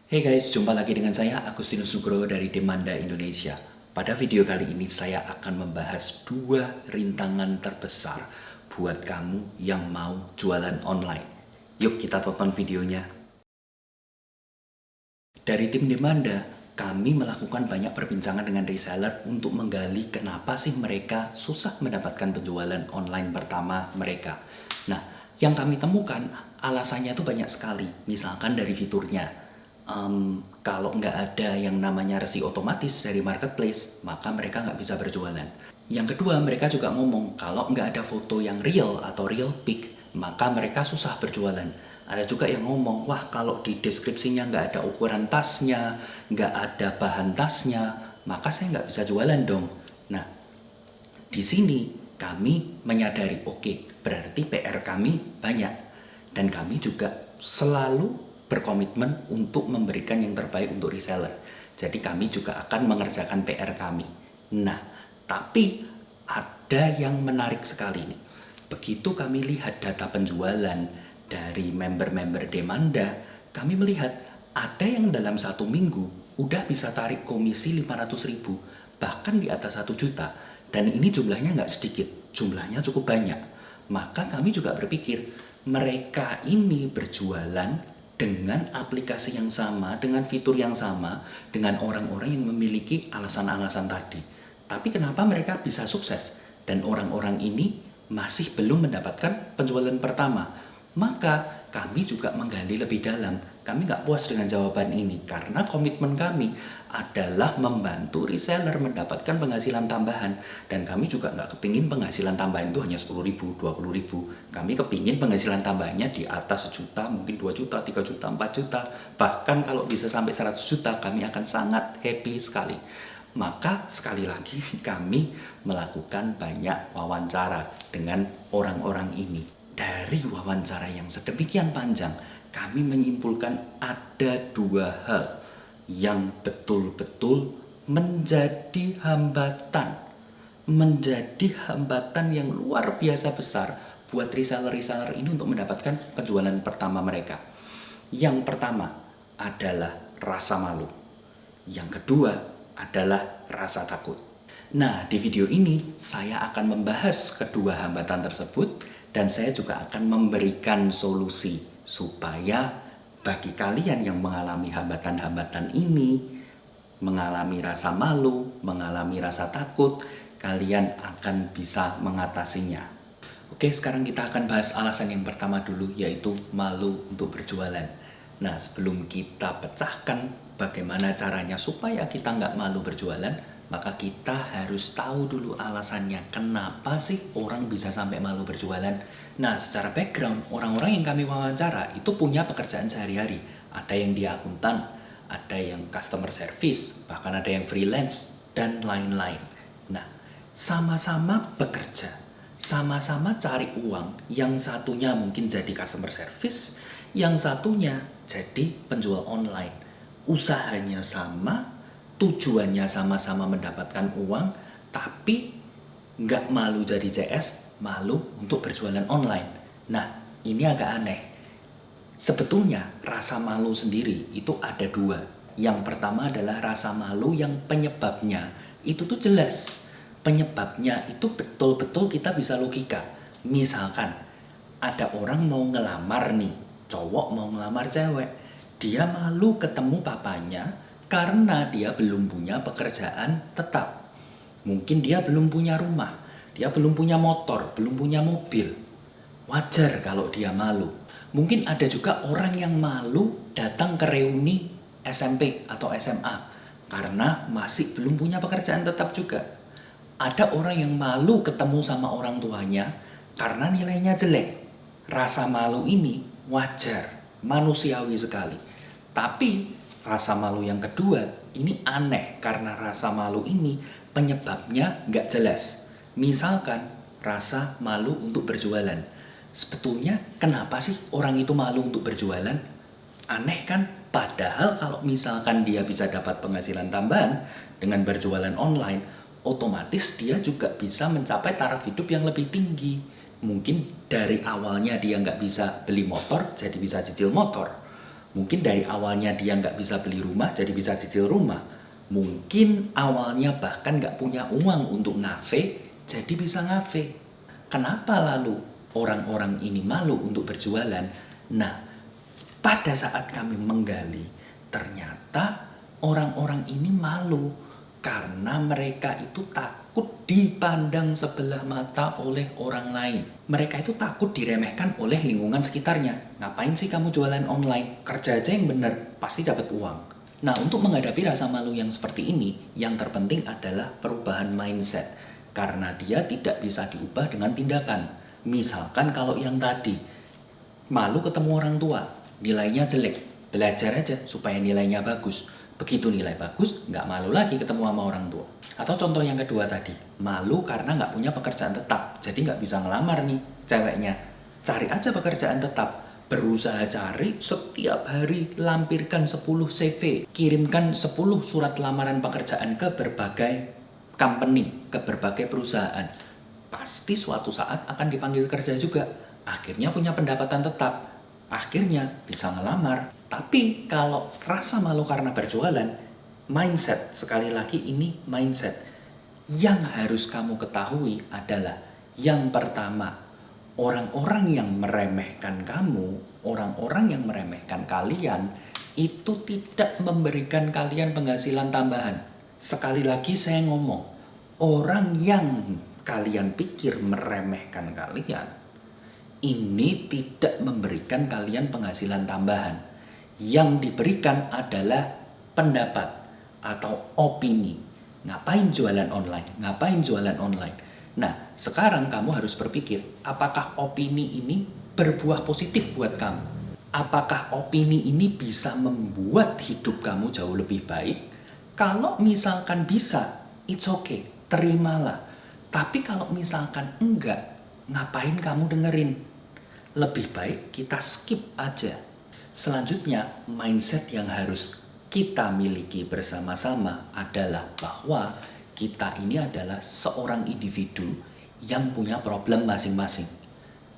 Hey guys, jumpa lagi dengan saya Agustinus Nugroho dari Demanda Indonesia. Pada video kali ini saya akan membahas dua rintangan terbesar buat kamu yang mau jualan online. Yuk kita tonton videonya. Dari tim Demanda, kami melakukan banyak perbincangan dengan reseller untuk menggali kenapa sih mereka susah mendapatkan penjualan online pertama mereka. Nah, yang kami temukan alasannya itu banyak sekali. Misalkan dari fiturnya, kalau nggak ada yang namanya resi otomatis dari marketplace, maka mereka nggak bisa berjualan. Yang kedua, mereka juga ngomong kalau nggak ada foto yang real atau real pic, maka mereka susah berjualan. Ada juga yang ngomong, wah kalau di deskripsinya nggak ada ukuran tasnya, nggak ada bahan tasnya, maka saya nggak bisa jualan dong. Nah, di sini kami menyadari, oke, berarti PR kami banyak. Dan kami juga selalu berkomitmen untuk memberikan yang terbaik untuk reseller. Jadi kami juga akan mengerjakan PR kami. Nah, tapi ada yang menarik sekali nih. Begitu kami lihat data penjualan dari member-member Demanda, kami melihat ada yang dalam 1 minggu udah bisa tarik komisi 500.000, bahkan di atas 1 juta. Dan ini jumlahnya nggak sedikit, jumlahnya cukup banyak. Maka kami juga berpikir, mereka ini berjualan dengan aplikasi yang sama, dengan fitur yang sama, dengan orang-orang yang memiliki alasan-alasan tadi. Tapi kenapa mereka bisa sukses? Dan orang-orang ini masih belum mendapatkan penjualan pertama. Maka kami juga menggali lebih dalam. Kami nggak puas dengan jawaban ini karena komitmen kami adalah membantu reseller mendapatkan penghasilan tambahan. Dan kami juga nggak kepingin penghasilan tambahan itu hanya 10.000, 20.000. Kami kepingin penghasilan tambahannya di atas 1 juta, mungkin 2 juta, 3 juta, 4 juta. Bahkan kalau bisa sampai 100 juta, kami akan sangat happy sekali. Maka sekali lagi kami melakukan banyak wawancara dengan orang-orang ini. Dari wawancara yang sedemikian panjang, kami menyimpulkan ada 2 hal yang betul-betul menjadi hambatan. Menjadi hambatan yang luar biasa besar buat reseller-reseller ini untuk mendapatkan penjualan pertama mereka. Yang pertama adalah rasa malu. Yang kedua adalah rasa takut. Nah, di video ini saya akan membahas kedua hambatan tersebut dan saya juga akan memberikan solusi supaya bagi kalian yang mengalami hambatan-hambatan ini, mengalami rasa malu, mengalami rasa takut, kalian akan bisa mengatasinya. Oke, sekarang kita akan bahas alasan yang pertama dulu, yaitu malu untuk berjualan. Nah, sebelum kita pecahkan bagaimana caranya supaya kita nggak malu berjualan, maka kita harus tahu dulu alasannya. Kenapa sih orang bisa sampai malu berjualan? Nah, secara background, orang-orang yang kami wawancara itu punya pekerjaan sehari-hari. Ada yang dia akuntan, ada yang customer service, bahkan ada yang freelance, dan lain-lain. Nah, sama-sama bekerja, sama-sama cari uang. Yang satunya mungkin jadi customer service, yang satunya jadi penjual online. Usahanya sama, tujuannya sama-sama mendapatkan uang, tapi nggak malu jadi CS, malu untuk berjualan online. Nah, ini agak aneh. Sebetulnya rasa malu sendiri itu ada 2. Yang pertama adalah rasa malu yang penyebabnya itu tuh jelas. Penyebabnya itu betul-betul kita bisa logika. Misalkan ada orang mau ngelamar nih, cowok mau ngelamar cewek. Dia malu ketemu papanya karena dia belum punya pekerjaan tetap. Mungkin dia belum punya rumah, dia belum punya motor, belum punya mobil. Wajar kalau dia malu. Mungkin ada juga orang yang malu datang ke reuni SMP atau SMA karena masih belum punya pekerjaan tetap juga. Ada orang yang malu ketemu sama orang tuanya karena nilainya jelek. Rasa malu ini wajar, manusiawi sekali. Tapi rasa malu yang kedua ini aneh karena rasa malu ini penyebabnya nggak jelas. Misalkan rasa malu untuk berjualan. Sebetulnya kenapa sih orang itu malu untuk berjualan? Aneh kan? Padahal kalau misalkan dia bisa dapat penghasilan tambahan dengan berjualan online, otomatis dia juga bisa mencapai taraf hidup yang lebih tinggi. Mungkin dari awalnya dia nggak bisa beli motor, jadi bisa cicil motor. Mungkin dari awalnya dia nggak bisa beli rumah, jadi bisa cicil rumah. Mungkin awalnya bahkan nggak punya uang untuk ngafe, jadi bisa ngafe. Kenapa lalu orang-orang ini malu untuk berjualan? Nah, pada saat kami menggali, ternyata orang-orang ini malu karena mereka itu takut dipandang sebelah mata oleh orang lain. Mereka itu takut diremehkan oleh lingkungan sekitarnya. Ngapain sih kamu jualan online? Kerja aja yang benar, pasti dapat uang. Nah, untuk menghadapi rasa malu yang seperti ini, yang terpenting adalah perubahan mindset. Karena dia tidak bisa diubah dengan tindakan. Misalkan kalau yang tadi, malu ketemu orang tua, nilainya jelek, belajar aja supaya nilainya bagus. Begitu nilai bagus, nggak malu lagi ketemu sama orang tua. Atau contoh yang kedua tadi, malu karena nggak punya pekerjaan tetap, jadi nggak bisa ngelamar nih ceweknya. Cari aja pekerjaan tetap, berusaha cari setiap hari, lampirkan 10 CV, kirimkan 10 surat lamaran pekerjaan ke berbagai company, ke berbagai perusahaan. Pasti suatu saat akan dipanggil kerja juga. Akhirnya punya pendapatan tetap, akhirnya bisa ngelamar. Tapi kalau rasa malu karena berjualan, mindset, sekali lagi ini mindset. Yang harus kamu ketahui adalah, yang pertama, orang-orang yang meremehkan kamu, orang-orang yang meremehkan kalian, itu tidak memberikan kalian penghasilan tambahan. Sekali lagi saya ngomong, orang yang kalian pikir meremehkan kalian, ini tidak memberikan kalian penghasilan tambahan. Yang diberikan adalah pendapat atau opini. Ngapain jualan online? Ngapain jualan online? Nah, sekarang kamu harus berpikir, apakah opini ini berbuah positif buat kamu? Apakah opini ini bisa membuat hidup kamu jauh lebih baik? Kalau misalkan bisa, it's okay, terimalah. Tapi kalau misalkan enggak, ngapain kamu dengerin? Lebih baik kita skip aja. Selanjutnya, mindset yang harus kita miliki bersama-sama adalah bahwa kita ini adalah seorang individu yang punya problem masing-masing.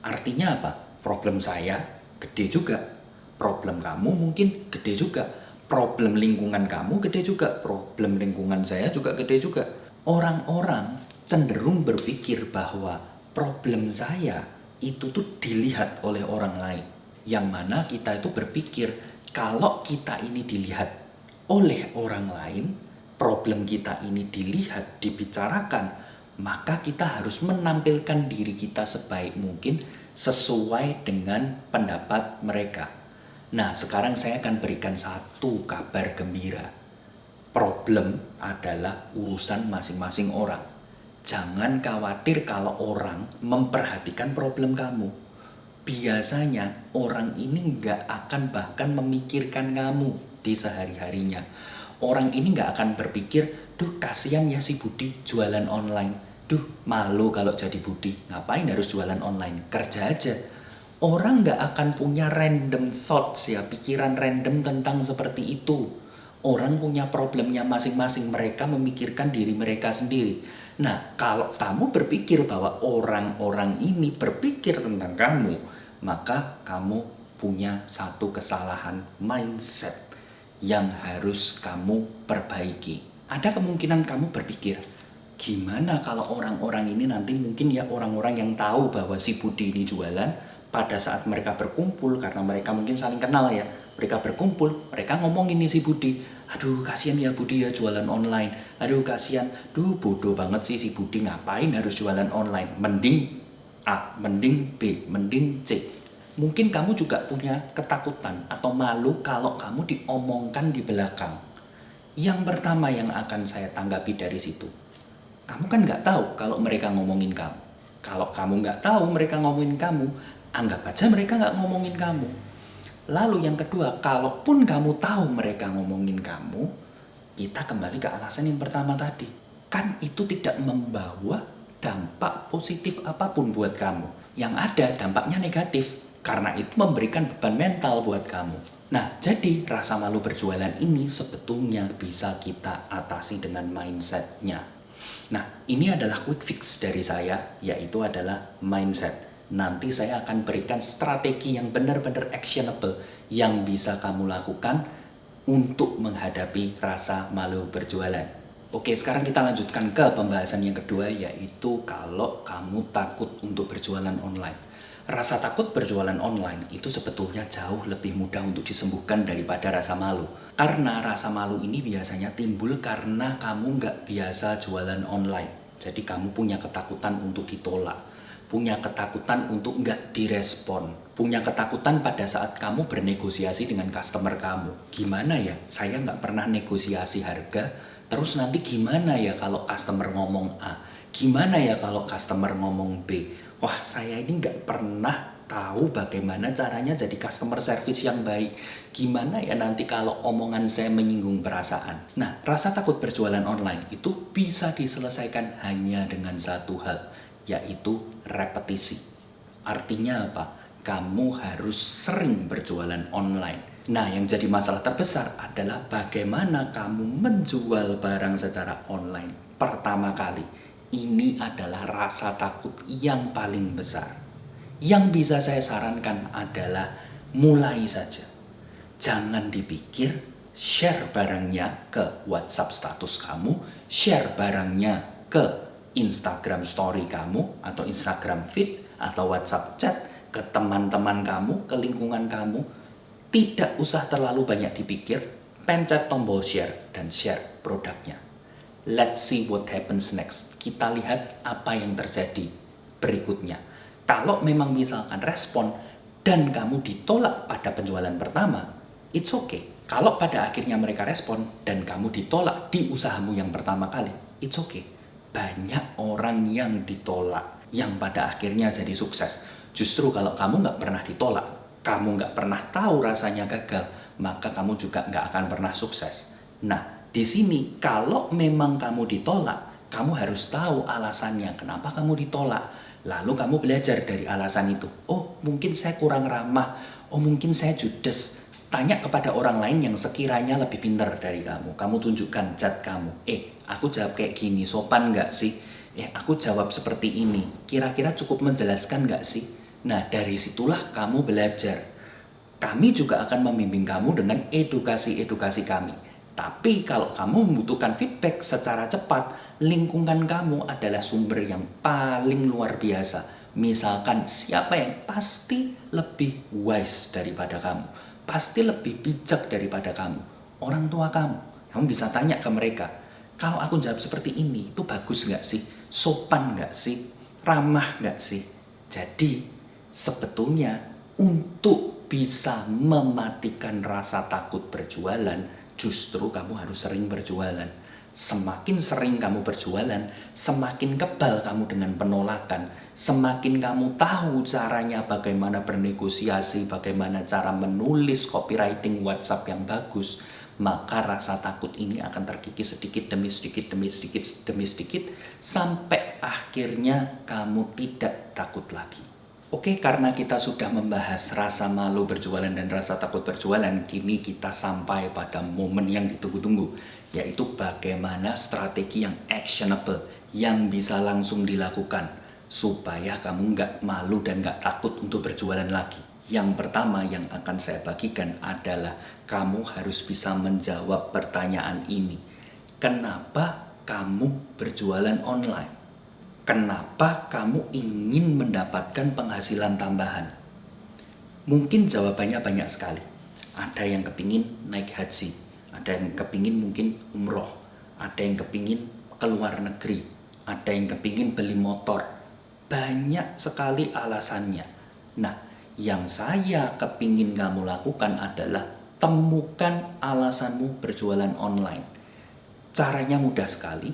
Artinya apa? Problem saya gede juga. Problem kamu mungkin gede juga. Problem lingkungan kamu gede juga. Problem lingkungan saya juga gede juga. Orang-orang cenderung berpikir bahwa problem saya itu tuh dilihat oleh orang lain. Yang mana kita itu berpikir kalau kita ini dilihat oleh orang lain, problem kita ini dilihat, dibicarakan, maka kita harus menampilkan diri kita sebaik mungkin sesuai dengan pendapat mereka. Nah, sekarang saya akan berikan satu kabar gembira. Problem adalah urusan masing-masing orang. Jangan khawatir kalau orang memperhatikan problem kamu. Biasanya orang ini nggak akan bahkan memikirkan kamu di sehari-harinya. Orang ini nggak akan berpikir, duh kasihan ya si Budi jualan online. Duh malu kalau jadi Budi, ngapain harus jualan online, kerja aja. Orang nggak akan punya random thoughts ya, pikiran random tentang seperti itu. Orang punya problemnya masing-masing, mereka memikirkan diri mereka sendiri. Nah, kalau kamu berpikir bahwa orang-orang ini berpikir tentang kamu, maka kamu punya satu kesalahan mindset yang harus kamu perbaiki. Ada kemungkinan kamu berpikir, gimana kalau orang-orang ini nanti mungkin ya orang-orang yang tahu bahwa si Budi ini jualan, pada saat mereka berkumpul, karena mereka mungkin saling kenal ya, mereka berkumpul, mereka ngomongin nih si Budi, aduh kasihan ya Budi ya jualan online, aduh kasihan, duh bodoh banget sih si Budi ngapain harus jualan online, mending A, mending B, mending C. Mungkin kamu juga punya ketakutan atau malu kalau kamu diomongkan di belakang. Yang pertama yang akan saya tanggapi dari situ, kamu kan nggak tahu kalau mereka ngomongin kamu. Kalau kamu nggak tahu mereka ngomongin kamu, anggap aja mereka nggak ngomongin kamu. Lalu yang kedua, kalaupun kamu tahu mereka ngomongin kamu, kita kembali ke alasan yang pertama tadi. Kan itu tidak membawa dampak positif apapun buat kamu. Yang ada dampaknya negatif, karena itu memberikan beban mental buat kamu. Nah, jadi rasa malu berjualan ini sebetulnya bisa kita atasi dengan mindset-nya. Nah, ini adalah quick fix dari saya, yaitu adalah mindset. Nanti saya akan berikan strategi yang benar-benar actionable yang bisa kamu lakukan untuk menghadapi rasa malu berjualan. Oke, sekarang kita lanjutkan ke pembahasan yang kedua, yaitu kalau kamu takut untuk berjualan online. Rasa takut berjualan online itu sebetulnya jauh lebih mudah untuk disembuhkan daripada rasa malu. Karena rasa malu ini biasanya timbul karena kamu nggak biasa jualan online. Jadi kamu punya ketakutan untuk ditolak, punya ketakutan untuk nggak direspon, punya ketakutan pada saat kamu bernegosiasi dengan customer kamu. Gimana ya, saya nggak pernah negosiasi harga, terus nanti gimana ya kalau customer ngomong A, gimana ya kalau customer ngomong B. Wah, saya ini nggak pernah tahu bagaimana caranya jadi customer service yang baik. Gimana ya nanti kalau omongan saya menyinggung perasaan. Nah, rasa takut berjualan online itu bisa diselesaikan hanya dengan satu hal, yaitu repetisi. Artinya apa? Kamu harus sering berjualan online. Nah, yang jadi masalah terbesar adalah bagaimana kamu menjual barang secara online pertama kali. Ini adalah rasa takut yang paling besar. Yang bisa saya sarankan adalah mulai saja. Jangan dipikir, share barangnya ke WhatsApp status kamu, share barangnya ke Instagram story kamu, atau Instagram feed, atau WhatsApp chat ke teman-teman kamu, ke lingkungan kamu. Tidak usah terlalu banyak dipikir, pencet tombol share dan share produknya. Let's see what happens next. Kita lihat apa yang terjadi berikutnya. Kalau memang misalkan respon dan kamu ditolak pada penjualan pertama, it's okay. Kalau pada akhirnya mereka respon dan kamu ditolak di usahamu yang pertama kali, it's okay. Banyak orang yang ditolak yang pada akhirnya jadi sukses. Justru kalau kamu nggak pernah ditolak, kamu nggak pernah tahu rasanya gagal, maka kamu juga nggak akan pernah sukses. Nah, di sini kalau memang kamu ditolak, kamu harus tahu alasannya kenapa kamu ditolak. Lalu kamu belajar dari alasan itu. Oh, mungkin saya kurang ramah. Oh, mungkin saya judes. Tanya kepada orang lain yang sekiranya lebih pintar dari kamu. Kamu tunjukkan chat kamu. Aku jawab kayak gini, sopan nggak sih? Aku jawab seperti ini. Kira-kira cukup menjelaskan nggak sih? Nah, dari situlah kamu belajar. Kami juga akan membimbing kamu dengan edukasi-edukasi kami. Tapi kalau kamu membutuhkan feedback secara cepat, lingkungan kamu adalah sumber yang paling luar biasa. Misalkan siapa yang pasti lebih wise daripada kamu, pasti lebih bijak daripada kamu, orang tua kamu. Kamu bisa tanya ke mereka, kalau aku jawab seperti ini, itu bagus nggak sih? Sopan nggak sih? Ramah nggak sih? Jadi sebetulnya untuk bisa mematikan rasa takut berjualan, justru kamu harus sering berjualan. Semakin sering kamu berjualan, semakin kebal kamu dengan penolakan, semakin kamu tahu caranya bagaimana bernegosiasi, bagaimana cara menulis copywriting WhatsApp yang bagus, maka rasa takut ini akan terkikis sedikit demi sedikit demi sedikit demi sedikit sampai akhirnya kamu tidak takut lagi. Oke, karena kita sudah membahas rasa malu berjualan dan rasa takut berjualan, kini kita sampai pada momen yang ditunggu-tunggu, yaitu bagaimana strategi yang actionable, yang bisa langsung dilakukan, supaya kamu nggak malu dan nggak takut untuk berjualan lagi. Yang pertama yang akan saya bagikan adalah kamu harus bisa menjawab pertanyaan ini. Kenapa kamu berjualan online? Kenapa kamu ingin mendapatkan penghasilan tambahan? Mungkin jawabannya banyak sekali. Ada yang kepingin naik haji, ada yang kepingin mungkin umroh, ada yang kepingin keluar negeri, ada yang kepingin beli motor. Banyak sekali alasannya. Nah, yang saya kepingin kamu lakukan adalah temukan alasanmu berjualan online. Caranya mudah sekali.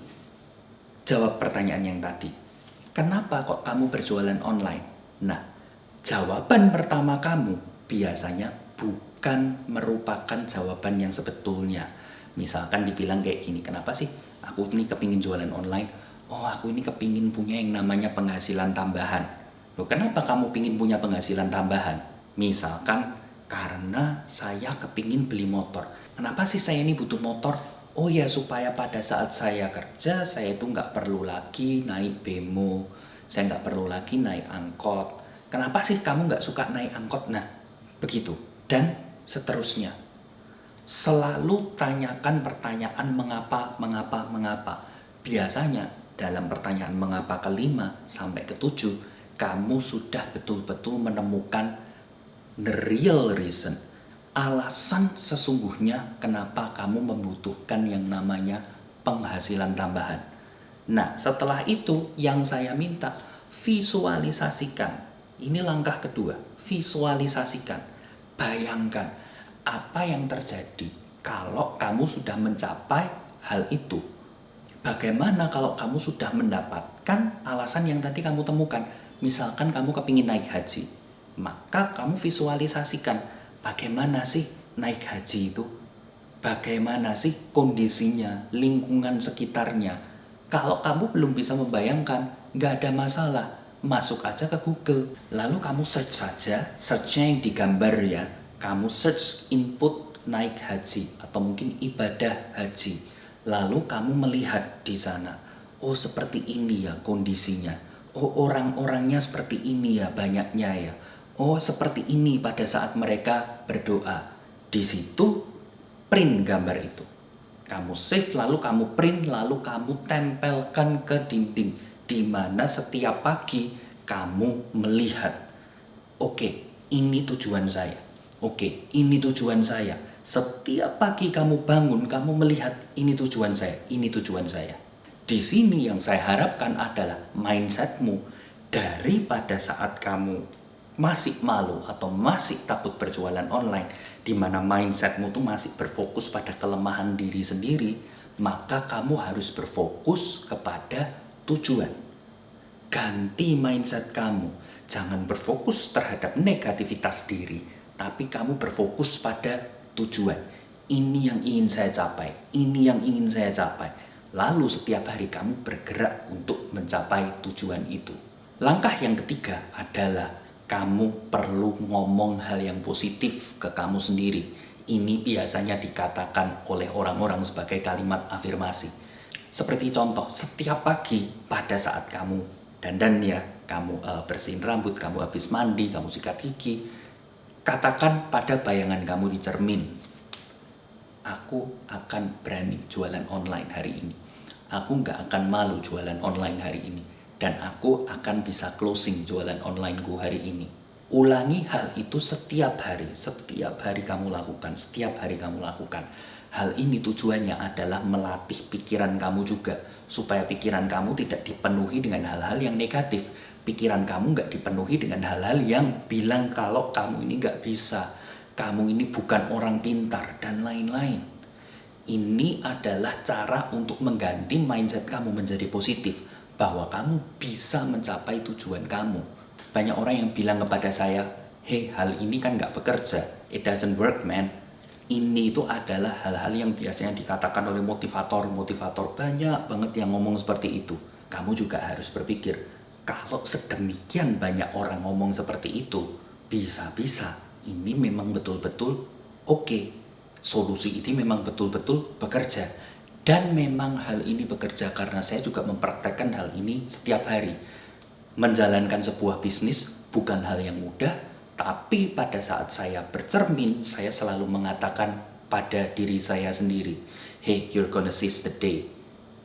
Jawab pertanyaan yang tadi. Kenapa kok kamu berjualan online? Nah, jawaban pertama kamu biasanya bukan merupakan jawaban yang sebetulnya. Misalkan dibilang kayak gini, kenapa sih aku ini kepingin jualan online? Oh, aku ini kepingin punya yang namanya penghasilan tambahan. Loh, kenapa kamu pingin punya penghasilan tambahan? Misalkan karena saya kepingin beli motor. Kenapa sih saya ini butuh motor? Oh ya, supaya pada saat saya kerja, saya itu nggak perlu lagi naik bemo, saya nggak perlu lagi naik angkot. Kenapa sih kamu nggak suka naik angkot? Nah, begitu. Dan seterusnya. Selalu tanyakan pertanyaan mengapa, mengapa, mengapa. Biasanya dalam pertanyaan mengapa kelima sampai ketujuh, kamu sudah betul-betul menemukan the real reason. Alasan sesungguhnya kenapa kamu membutuhkan yang namanya penghasilan tambahan. Nah, setelah itu yang saya minta, visualisasikan. Ini langkah kedua, visualisasikan. Bayangkan apa yang terjadi kalau kamu sudah mencapai hal itu. Bagaimana kalau kamu sudah mendapatkan alasan yang tadi kamu temukan? Misalkan kamu kepingin naik haji, maka kamu visualisasikan bagaimana sih naik haji itu? Bagaimana sih kondisinya, lingkungan sekitarnya? Kalau kamu belum bisa membayangkan, nggak ada masalah. Masuk aja ke Google, lalu kamu search saja, searchnya yang digambar ya. Kamu search input naik haji atau mungkin ibadah haji. Lalu kamu melihat di sana, oh seperti ini ya kondisinya. Oh orang-orangnya seperti ini ya banyaknya ya. Oh seperti ini pada saat mereka berdoa. Di situ print gambar itu. Kamu save lalu kamu print lalu kamu tempelkan ke dinding. Di mana setiap pagi kamu melihat, oke, ini tujuan saya. Oke, ini tujuan saya. Setiap pagi kamu bangun, kamu melihat ini tujuan saya, ini tujuan saya. Di sini yang saya harapkan adalah mindsetmu daripada saat kamu masih malu atau masih takut berjualan online, di mana mindsetmu tuh masih berfokus pada kelemahan diri sendiri, maka kamu harus berfokus kepada tujuan. Ganti mindset kamu. Jangan berfokus terhadap negativitas diri, tapi kamu berfokus pada tujuan. Ini yang ingin saya capai, ini yang ingin saya capai. Lalu setiap hari kamu bergerak untuk mencapai tujuan itu. Langkah yang ketiga adalah kamu perlu ngomong hal yang positif ke kamu sendiri. Ini biasanya dikatakan oleh orang-orang sebagai kalimat afirmasi. Seperti contoh, setiap pagi pada saat kamu dandan ya, kamu bersihin rambut, kamu habis mandi, kamu sikat gigi, katakan pada bayangan kamu di cermin, aku akan berani jualan online hari ini. Aku nggak akan malu jualan online hari ini. Dan aku akan bisa closing jualan onlineku hari ini. Ulangi hal itu setiap hari kamu lakukan, setiap hari kamu lakukan. Hal ini tujuannya adalah melatih pikiran kamu juga, supaya pikiran kamu tidak dipenuhi dengan hal-hal yang negatif. Pikiran kamu nggak dipenuhi dengan hal-hal yang bilang kalau kamu ini nggak bisa, kamu ini bukan orang pintar, dan lain-lain. Ini adalah cara untuk mengganti mindset kamu menjadi positif, bahwa kamu bisa mencapai tujuan kamu. Banyak orang yang bilang kepada saya, hey, hal ini kan nggak bekerja, it doesn't work man. Ini itu adalah hal-hal yang biasanya dikatakan oleh motivator banyak banget yang ngomong seperti itu. Kamu juga harus berpikir, kalau sedemikian banyak orang ngomong seperti itu, bisa-bisa ini memang betul-betul oke. Solusi ini memang betul-betul bekerja. Dan memang hal ini bekerja karena saya juga mempraktekkan hal ini setiap hari. Menjalankan sebuah bisnis bukan hal yang mudah, tapi pada saat saya bercermin, saya selalu mengatakan pada diri saya sendiri, hey, you're gonna seize the day.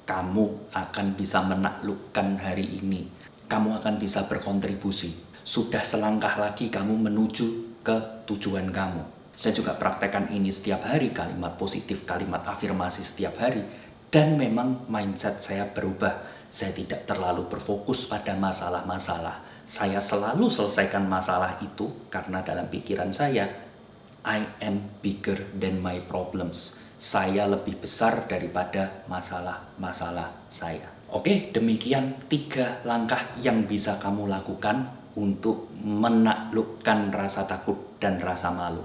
Kamu akan bisa menaklukkan hari ini. Kamu akan bisa berkontribusi. Sudah selangkah lagi kamu menuju ke tujuan kamu. Saya juga praktekkan ini setiap hari, kalimat positif, kalimat afirmasi setiap hari. Dan memang mindset saya berubah. Saya tidak terlalu berfokus pada masalah-masalah. Saya selalu selesaikan masalah itu karena dalam pikiran saya, I am bigger than my problems. Saya lebih besar daripada masalah-masalah saya. Oke, demikian 3 langkah yang bisa kamu lakukan untuk menaklukkan rasa takut dan rasa malu.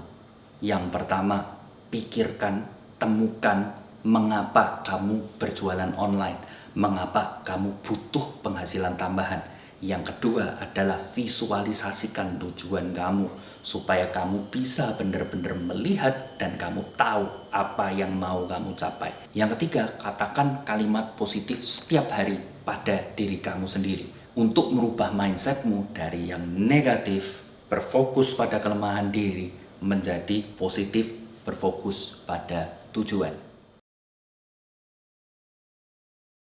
Yang pertama, pikirkan, temukan mengapa kamu berjualan online. Mengapa kamu butuh penghasilan tambahan. Yang kedua adalah visualisasikan tujuan kamu, supaya kamu bisa benar-benar melihat dan kamu tahu apa yang mau kamu capai. Yang ketiga, katakan kalimat positif setiap hari pada diri kamu sendiri. untuk merubah mindsetmu dari yang negatif, berfokus pada kelemahan diri, menjadi positif, berfokus pada tujuan.